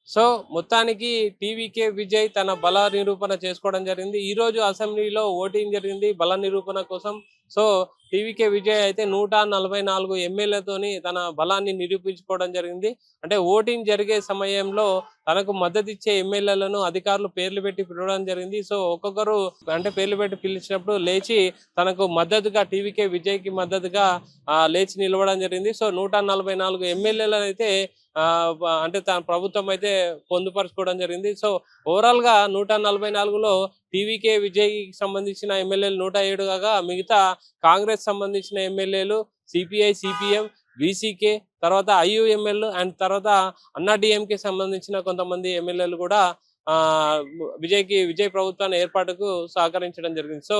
So మొత్తానికి TVK Vijay తన బల నిరూపణ చేసుకోవడం జరిగింది. ఈ రోజు అసెంబ్లీలో ఓటింగ్ జరిగింది బల నిరూపణ కోసం. సో టీవీకే విజయ్ అయితే 144 ఎమ్మెల్యేలతోని తన బలాన్ని నిరూపించుకోవడం జరిగింది. అంటే ఓటింగ్ జరిగే సమయంలో తనకు మద్దతిచ్చే ఎమ్మెల్యేలను అధికారులు పేర్లు పెట్టి పిలవడం జరిగింది. సో ఒక్కొక్కరు అంటే పేర్లు పెట్టి పిలిచినప్పుడు లేచి తనకు మద్దతుగా టీవీకే విజయ్‌కి మద్దతుగా లేచి నిలవడం జరిగింది. సో 144 ఎమ్మెల్యేలనైతే అంటే తన ప్రభుత్వం అయితే పొందుపరుచుకోవడం జరిగింది. సో ఓవరాల్‌గా 144లో టీవీకే విజయ్‌కి సంబంధించిన ఎమ్మెల్యేలు 107 కాగా మిగతా కాంగ్రెస్ సంబంధించిన ఎమ్మెల్యేలు సిపిఐ, సిపిఎం, వీసీకే తర్వాత ఐయూఎంఎల్ అండ్ తర్వాత అన్నా డీఎంకే సంబంధించిన కొంతమంది ఎమ్మెల్యేలు కూడా విజయ్ ప్రభుత్వాన్ని ఏర్పాటుకు సహకరించడం జరిగింది. సో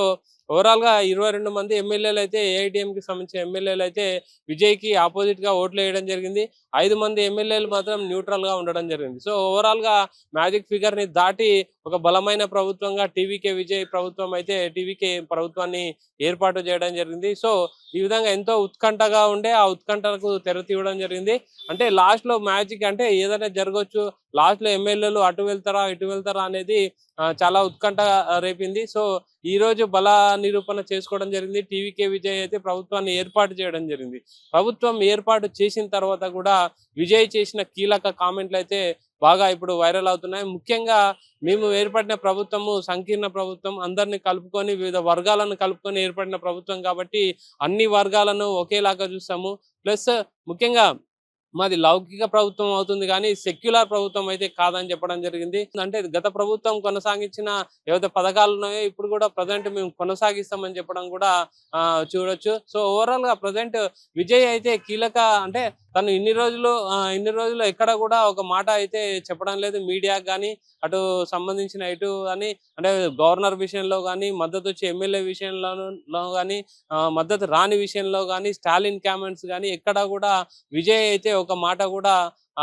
ఓవరాల్‌గా 22 మంది ఎమ్మెల్యేలు అయితే ఏఐటీఎంకి సంబంధించిన ఎమ్మెల్యేలు అయితే విజయ్‌కి ఆపోజిట్‌గా ఓట్లు వేయడం జరిగింది. 5 మంది ఎమ్మెల్యేలు మాత్రం న్యూట్రల్‌గా ఉండడం జరిగింది. సో ఓవరాల్‌గా మ్యాజిక్ ఫిగర్‌ని దాటి ఒక బలమైన ప్రభుత్వంగా టీవీకే విజయ్ ప్రభుత్వం అయితే టీవీకే ప్రభుత్వాన్ని ఏర్పాటు చేయడం జరిగింది. సో ఈ విధంగా ఎంతో ఉత్కంఠగా ఉండే ఆ ఉత్కంఠకు తెర తీయడం జరిగింది. అంటే లాస్ట్‌లో మ్యాజిక్ అంటే ఏదైనా జరగొచ్చు. లాస్ట్‌లో ఎమ్మెల్యేలు అటు వెళ్తారా, ఇటు వెళ్తారా అనేది చాలా ఉత్కంఠ రేపింది. సో ఈరోజు బల నిరూపణ చేసుకోవడం జరిగింది. టీవీకే విజయ్ అయితే ప్రభుత్వాన్ని ఏర్పాటు చేయడం జరిగింది. ప్రభుత్వం ఏర్పాటు చేసిన తర్వాత కూడా విజయ్ చేసిన కీలక కామెంట్లు అయితే బాగా ఇప్పుడు వైరల్ అవుతున్నాయి. ముఖ్యంగా మేము ఏర్పడిన ప్రభుత్వము సంకీర్ణ ప్రభుత్వం. అందరిని కలుపుకొని వివిధ వర్గాలను కలుపుకొని ఏర్పడిన ప్రభుత్వం కాబట్టి అన్ని వర్గాలను ఒకేలాగా చూస్తాము. ప్లస్ ముఖ్యంగా మాది లౌకిక ప్రభుత్వం అవుతుంది కానీ సెక్యులర్ ప్రభుత్వం అయితే కాదని చెప్పడం జరిగింది. అంటే గత ప్రభుత్వం కొనసాగించిన ఏవైతే పథకాలు ఉన్నాయో ఇప్పుడు కూడా ప్రజెంట్ మేము కొనసాగిస్తామని చెప్పడం కూడా చూడొచ్చు. సో ఓవరాల్ గా ప్రజెంట్ విజయ్ అయితే కీలక అంటే తను ఇన్ని రోజులు ఎక్కడ కూడా ఒక మాట అయితే చెప్పడం లేదు మీడియాకి కానీ అటు సంబంధించిన ఇటు కానీ అంటే గవర్నర్ విషయంలో కానీ మద్దతు వచ్చే ఎమ్మెల్యే విషయంలో కానీ మద్దతు రాని విషయంలో కానీ స్టాలిన్ కామెంట్స్ కానీ ఎక్కడ కూడా విజయ్ అయితే ఒక మాట కూడా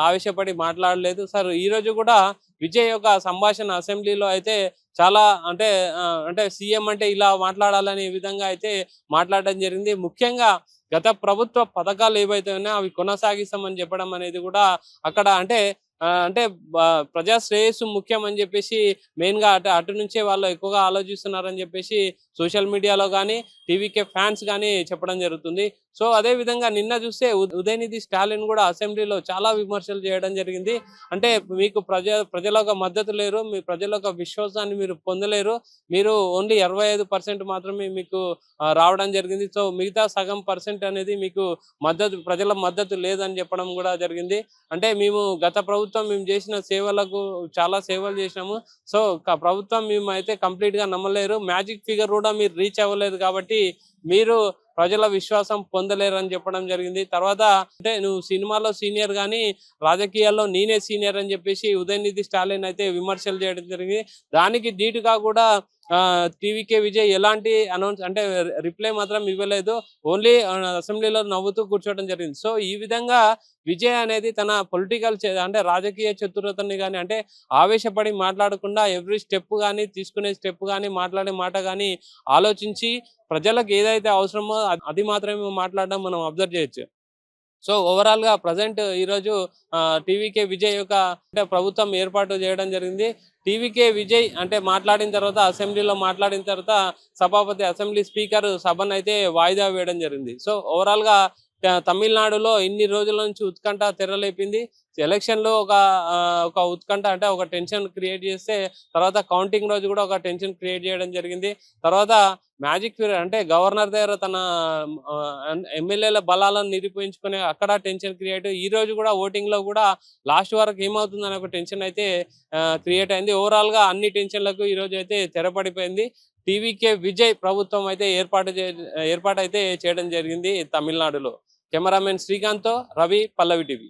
ఆవేశపడి మాట్లాడలేదు. సార్ ఈ రోజు కూడా విజయ్ యొక్క సంభాషణ అసెంబ్లీలో అయితే చాలా అంటే సీఎం అంటే ఇలా మాట్లాడాలనే విధంగా అయితే మాట్లాడడం జరిగింది. ముఖ్యంగా గత ప్రభుత్వ పథకాలు ఏవైతే ఉన్నాయో అవి కొనసాగిస్తామని చెప్పడం అనేది కూడా అక్కడ అంటే ప్రజా శ్రేయస్సు ముఖ్యం అని చెప్పేసి మెయిన్‌గా అటు నుంచే వాళ్ళు ఎక్కువగా ఆలోచిస్తున్నారని చెప్పేసి సోషల్ మీడియాలో గానీ, టీవీకే ఫ్యాన్స్ గానీ చెప్పడం జరుగుతుంది. సో అదే విధంగా నిన్న చూస్తే ఉదయనిధి స్టాలిన్ కూడా అసెంబ్లీలో చాలా విమర్శలు చేయడం జరిగింది. అంటే మీకు ప్రజల యొక్క మద్దతు లేరు. మీ ప్రజల యొక్క విశ్వాసాన్ని మీరు పొందలేరు. మీరు ఓన్లీ 25% మాత్రమే మీకు రావడం జరిగింది. సో మిగతా సగం పర్సెంట్ అనేది మీకు ప్రజల మద్దతు లేదని చెప్పడం కూడా జరిగింది. అంటే గత ప్రభుత్వం మేము చేసిన సేవలకు చాలా సేవలు చేసినాము. సో ప్రభుత్వం మేమైతే కంప్లీట్‌గా నమ్మలేరు. మ్యాజిక్ ఫిగర్ కూడా మీరు రీచ్ అవ్వలేదు కాబట్టి మీరు ప్రజల విశ్వాసం పొందలేరని చెప్పడం జరిగింది. తర్వాత అంటే నువ్వు సినిమాలో సీనియర్ గానీ రాజకీయాల్లో నేనే సీనియర్ అని చెప్పేసి ఉదయనిధి స్టాలిన్ అయితే విమర్శలు చేయడం జరిగింది. దానికి ధీటుగా కూడా టీవీకే విజయ్ ఎలాంటి రిప్లై మాత్రం ఇవ్వలేదు. ఓన్లీ అసెంబ్లీలో నవ్వుతూ కూర్చోవడం జరిగింది. సో ఈ విధంగా విజయ్ అనేది తన పొలిటికల్ అంటే రాజకీయ చతురతని గాని అంటే ఆవేశపడి మాట్లాడకుండా ఎవ్రీ స్టెప్ గాని తీసుకునే స్టెప్ గాని మాట్లాడే మాట గాని ఆలోచించి ప్రజలకు ఏదైతే అవసరమో అది మాత్రమే మాట్లాడడం మనం అబ్జర్వ్ చేయొచ్చు. సో ఓవరాల్ గా ప్రజెంట్ ఈరోజు టీవీకే విజయ్ యొక్క ప్రభుత్వం ఏర్పాటు చేయడం జరిగింది. టీవీకే విజయ్ అంటే మాట్లాడిన తర్వాత అసెంబ్లీలో మాట్లాడిన తర్వాత సభాపతి అసెంబ్లీ స్పీకర్ సభను అయితే వాయిదా వేయడం జరిగింది. సో ఓవరాల్ గా తమిళనాడులో ఇన్ని రోజుల నుంచి ఉత్కంఠ తెరలేపింది. ఎలక్షన్ లో ఒక ఉత్కంఠ అంటే ఒక టెన్షన్ క్రియేట్ చేస్తే తర్వాత కౌంటింగ్ రోజు కూడా ఒక టెన్షన్ క్రియేట్ చేయడం జరిగింది. తర్వాత మ్యాజిక్ ఫిగర్ అంటే గవర్నర్ దగ్గర తన ఎమ్మెల్యేల బలాలను నిరూపించుకునే అక్కడ టెన్షన్ క్రియేట్ ఈ రోజు కూడా ఓటింగ్ లో కూడా లాస్ట్ వరకు ఏమవుతుందని ఒక టెన్షన్ అయితే క్రియేట్ అయింది. ఓవరాల్ గా అన్ని టెన్షన్లకు ఈ రోజు అయితే తెరపడిపోయింది. టీవీకే విజయ్ ప్రభుత్వం అయితే ఏర్పాటు అయితే చేయడం జరిగింది తమిళనాడులో. కెమెరామెన్ శ్రీకాంత్ తో రవి, పల్లవి టీవీ.